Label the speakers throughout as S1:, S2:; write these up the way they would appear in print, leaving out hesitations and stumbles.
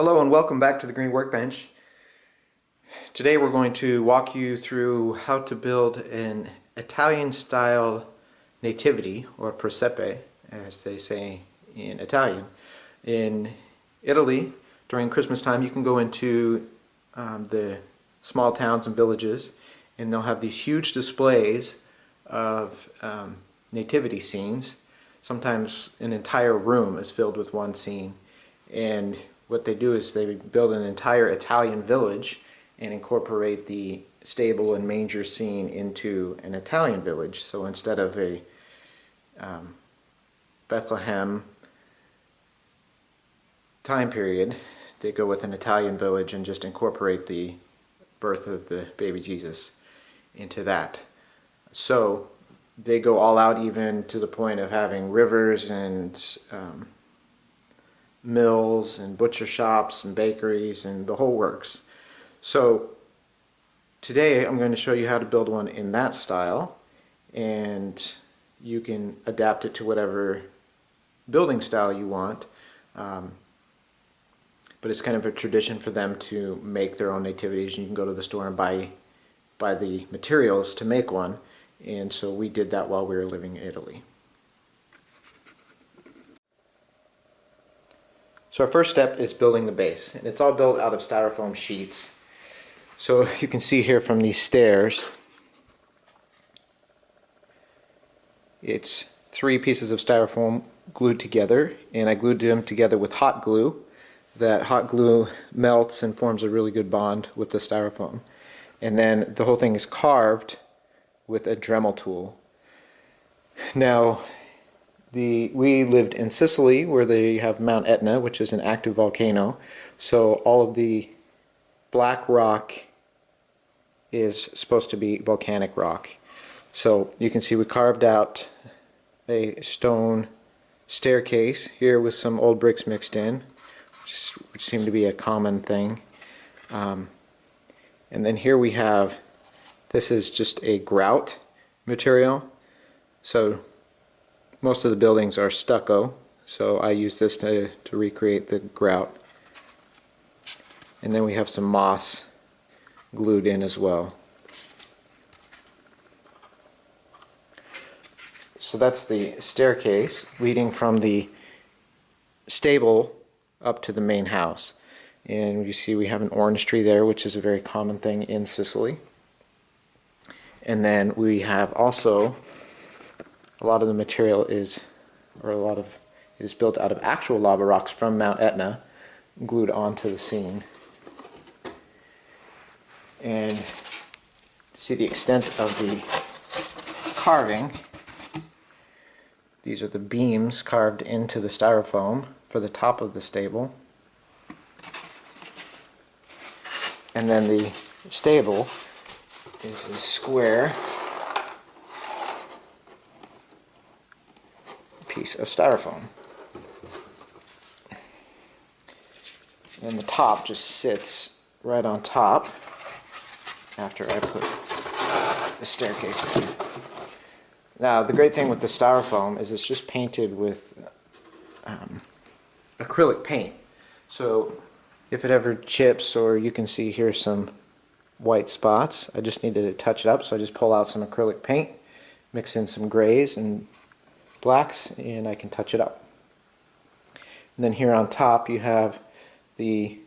S1: Hello and welcome back to the Green Workbench. Today we're going to walk you through how to build an Italian-style nativity, or presepe, as they say in Italian. In Italy, during Christmas time, you can go into the small towns and villages, and they'll have these huge displays of nativity scenes. Sometimes an entire room is filled with one scene, and what they do is they build an entire Italian village and incorporate the stable and manger scene into an Italian village. So instead of a Bethlehem time period, they go with an Italian village and just incorporate the birth of the baby Jesus into that. So they go all out, even to the point of having rivers and mills and butcher shops and bakeries and the whole works. So today I'm going to show you how to build one in that style, and you can adapt it to whatever building style you want. But it's kind of a tradition for them to make their own nativities. You can go to the store and buy the materials to make one, and so we did that while we were living in Italy. So our first step is building the base, and it's all built out of styrofoam sheets. So you can see here from these stairs, it's 3 pieces of styrofoam glued together, and I glued them together with hot glue. That hot glue melts and forms a really good bond with the styrofoam. And then the whole thing is carved with a Dremel tool. Now, we lived in Sicily, where they have Mount Etna, which is an active volcano. So all of the black rock is supposed to be volcanic rock. So you can see we carved out a stone staircase here with some old bricks mixed in, which seemed to be a common thing. And then here we have, this is just a grout material. So most of the buildings are stucco, so I use this to recreate the grout. And then we have some moss glued in as well. So that's the staircase leading from the stable up to the main house. And you see we have an orange tree there, which is a very common thing in Sicily. And then we have also, a lot of the material is, it is built out of actual lava rocks from Mount Etna, glued onto the scene. And to see the extent of the carving, these are the beams carved into the styrofoam for the top of the stable. And then the stable is a square piece of styrofoam. And the top just sits right on top after I put the staircase in. Now, the great thing with the styrofoam is it's just painted with acrylic paint. So if it ever chips, or you can see here some white spots, I just needed to touch it up, so I just pull out some acrylic paint, mix in some grays and blacks, and I can touch it up. And then here on top you have the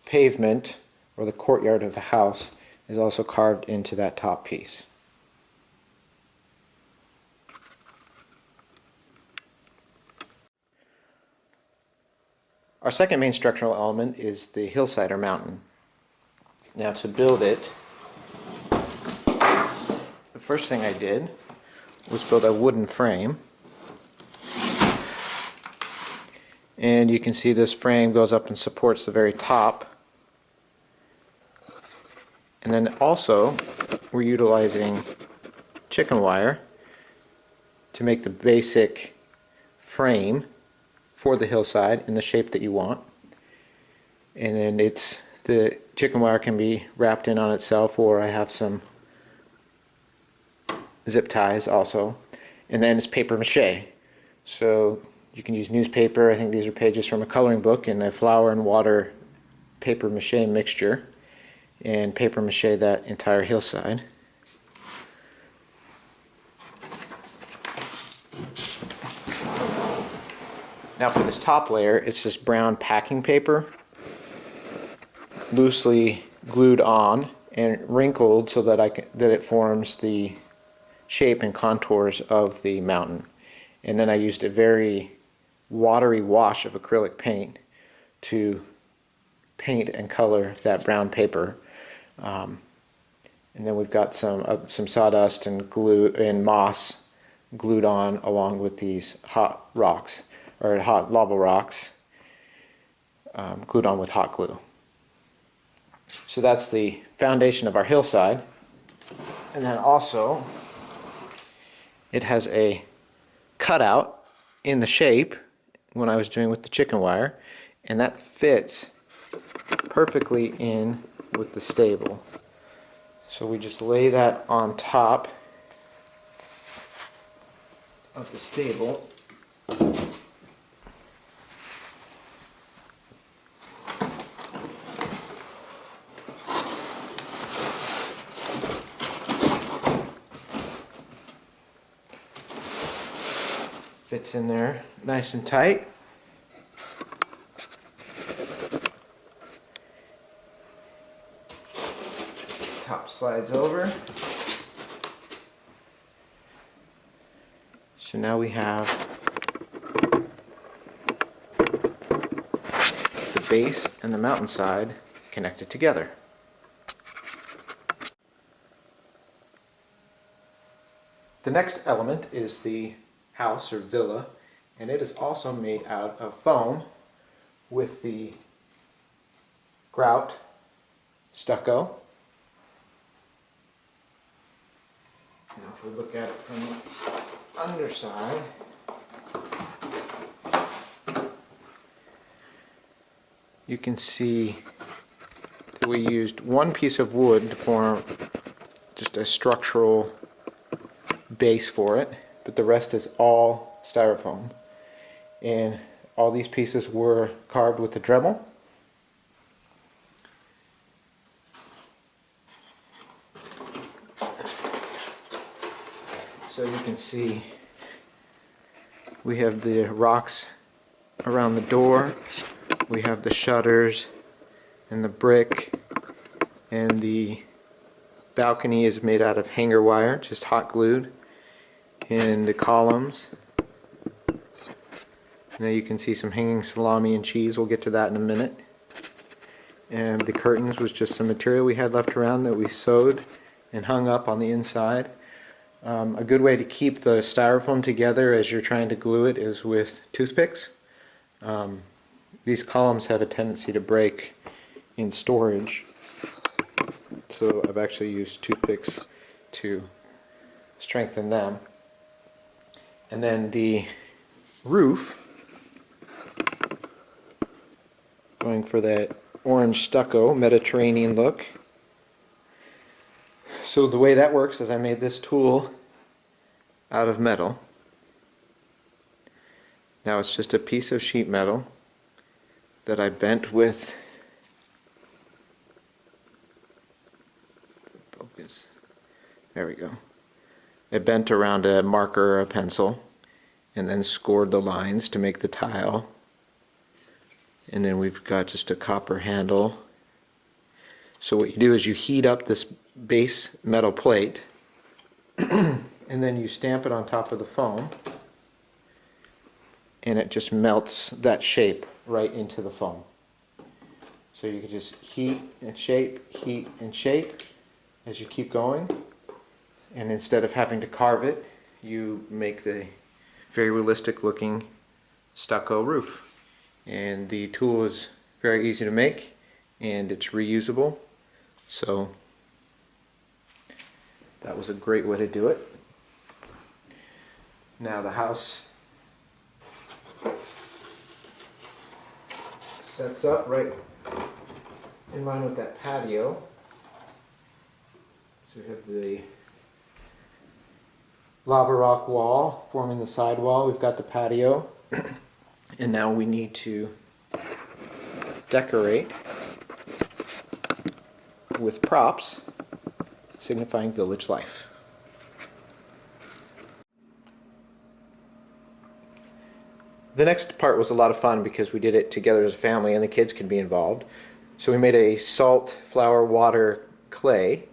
S1: pavement, or the courtyard of the house, is also carved into that top piece. Our second main structural element is the hillside, or mountain. Now, to build it, the first thing I did was build a wooden frame. And you can see this frame goes up and supports the very top. And then also, we're utilizing chicken wire to make the basic frame for the hillside in the shape that you want. And then the chicken wire can be wrapped in on itself, or I have some zip ties also. And then it's paper mache. So you can use newspaper. I think these are pages from a coloring book, and a flour and water paper mache mixture and paper mache that entire hillside. Now for this top layer, it's just brown packing paper, loosely glued on and wrinkled so that it forms the shape and contours of the mountain. And then I used a very watery wash of acrylic paint to paint and color that brown paper. And then we've got some sawdust and glue and moss glued on along with these hot rocks, or hot lava rocks, glued on with hot glue. So that's the foundation of our hillside. And then also it has a cutout in the shape when I was doing with the chicken wire, and that fits perfectly in with the stable. So we just lay that on top of the stable. Fits in there nice and tight. Top slides over. So now we have the base and the mountainside connected together. The next element is the house or villa, and it is also made out of foam with the grout stucco. Now if we look at it from the underside, you can see that we used one piece of wood to form just a structural base for it, but the rest is all styrofoam. And all these pieces were carved with a Dremel. So you can see we have the rocks around the door, we have the shutters and the brick, and the balcony is made out of hanger wire, just hot glued, and the columns. Now you can see some hanging salami and cheese, we'll get to that in a minute. And the curtains was just some material we had left around that we sewed and hung up on the inside. A good way to keep the styrofoam together as you're trying to glue it is with toothpicks. These columns have a tendency to break in storage, so I've actually used toothpicks to strengthen them. And then the roof, going for that orange stucco Mediterranean look. So the way that works is I made this tool out of metal. Now it's just a piece of sheet metal that I bent with focus. There we go. I bent around a marker or a pencil and then scored the lines to make the tile. And then we've got just a copper handle. So what you do is you heat up this base metal plate and then you stamp it on top of the foam, and it just melts that shape right into the foam. So you can just heat and shape as you keep going, and instead of having to carve it, you make the very realistic looking stucco roof. And the tool is very easy to make and it's reusable, so that was a great way to do it. Now the house sets up right in line with that patio. So we have the lava rock wall forming the side wall. We've got the patio, and now we need to decorate with props signifying village life. The next part was a lot of fun because we did it together as a family and the kids could be involved. So we made a salt, flour, water, clay,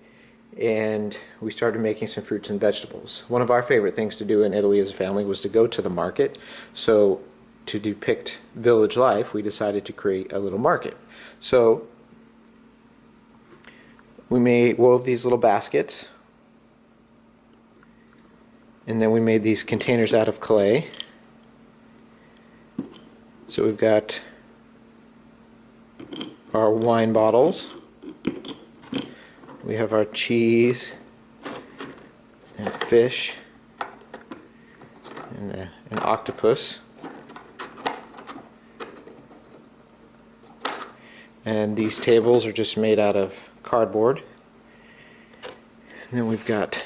S1: and we started making some fruits and vegetables. One of our favorite things to do in Italy as a family was to go to the market. So to depict village life, we decided to create a little market. So we wove these little baskets, and then we made these containers out of clay. So we've got our wine bottles, we have our cheese and fish and an octopus, and these tables are just made out of cardboard. And then we've got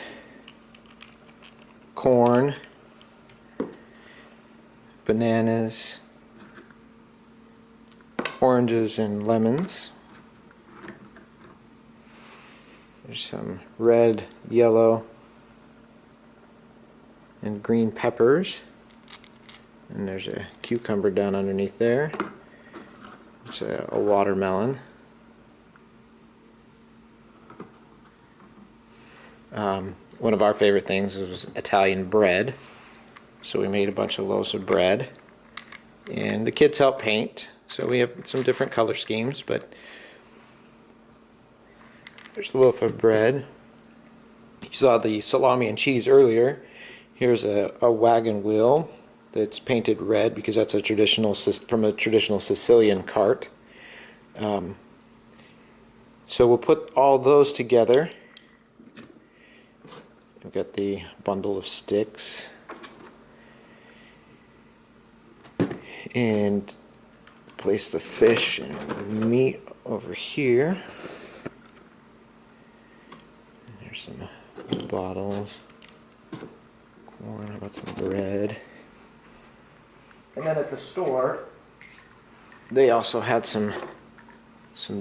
S1: corn, bananas, oranges and lemons. There's some red, yellow, and green peppers. And there's a cucumber down underneath there. It's a watermelon. One of our favorite things was Italian bread. So we made a bunch of loaves of bread. And the kids helped paint. So we have some different color schemes, but there's a loaf of bread. You saw the salami and cheese earlier. Here's a wagon wheel that's painted red because that's a traditional from a traditional Sicilian cart. So we'll put all those together. We've got the bundle of sticks and place the fish and meat over here. And there's some bottles, corn, how about some bread. And then at the store, they also had some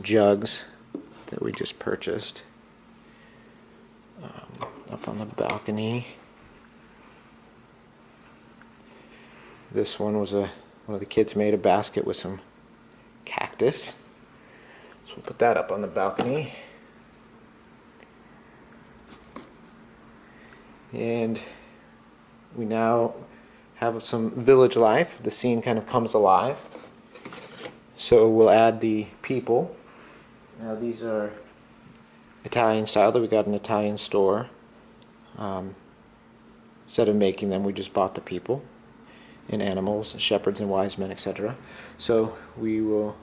S1: jugs that we just purchased. Up on the balcony. This one was one of the kids made a basket with some cactus. So we'll put that up on the balcony. And we now have some village life. The scene kind of comes alive. So we'll add the people. Now these are Italian style that we got in an Italian store. Instead of making them, we just bought the people and animals, shepherds and wise men, etc. So we will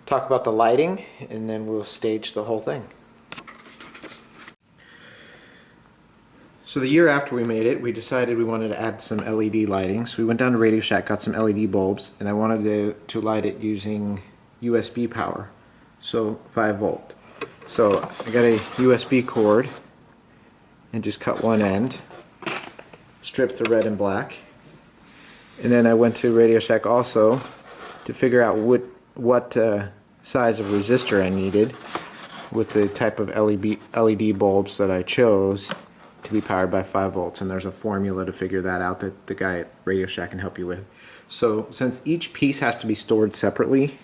S1: talk about the lighting and then we'll stage the whole thing. So the year after we made it, we decided we wanted to add some LED lighting. So we went down to Radio Shack, got some LED bulbs, and I wanted to light it using USB power, so 5 volt. So I got a USB cord and just cut one end, stripped the red and black, and then I went to Radio Shack also to figure out what size of resistor I needed with the type of LED bulbs that I chose to be powered by 5 volts, and there's a formula to figure that out that the guy at Radio Shack can help you with. So since each piece has to be stored separately,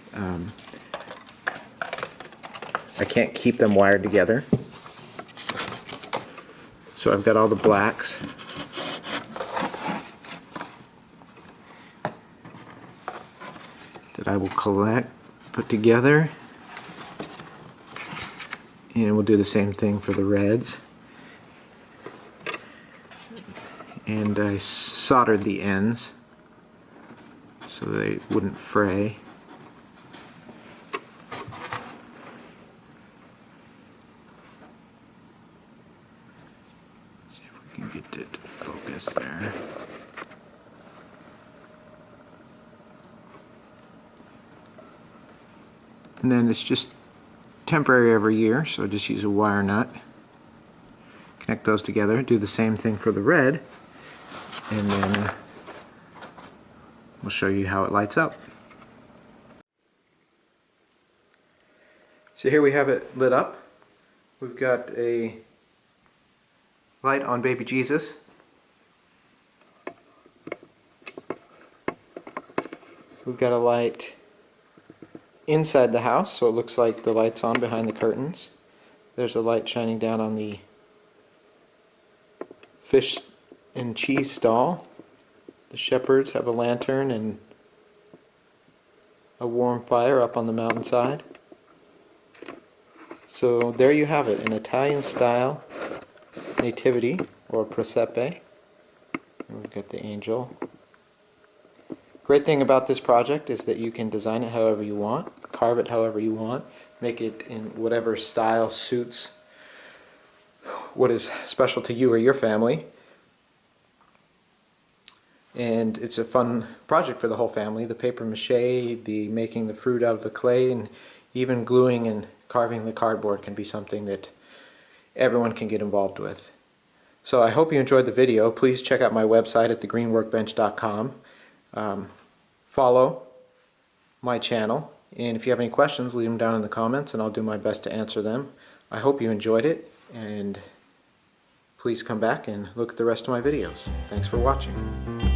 S1: I can't keep them wired together. So I've got all the blacks. That I will collect, put together, and we'll do the same thing for the reds. And I soldered the ends so they wouldn't fray. See if we can get it to focus there. And then it's just temporary every year, so just use a wire nut. Connect those together, do the same thing for the red, and then we'll show you how it lights up. So here we have it lit up. We've got a light on baby Jesus. We've got a light inside the house, so it looks like the light's on behind the curtains. There's a light shining down on the fish and cheese stall. The shepherds have a lantern and a warm fire up on the mountainside. So there you have it, an Italian style Nativity or Presepe. And we've got the angel. Great thing about this project is that you can design it however you want, carve it however you want, make it in whatever style suits what is special to you or your family. And it's a fun project for the whole family. The paper mache, the making the fruit out of the clay, and even gluing and carving the cardboard can be something that everyone can get involved with. So I hope you enjoyed the video. Please check out my website at thegreenworkbench.com. Follow my channel, and if you have any questions, leave them down in the comments and I'll do my best to answer them. I hope you enjoyed it, and please come back and look at the rest of my videos. Thanks for watching.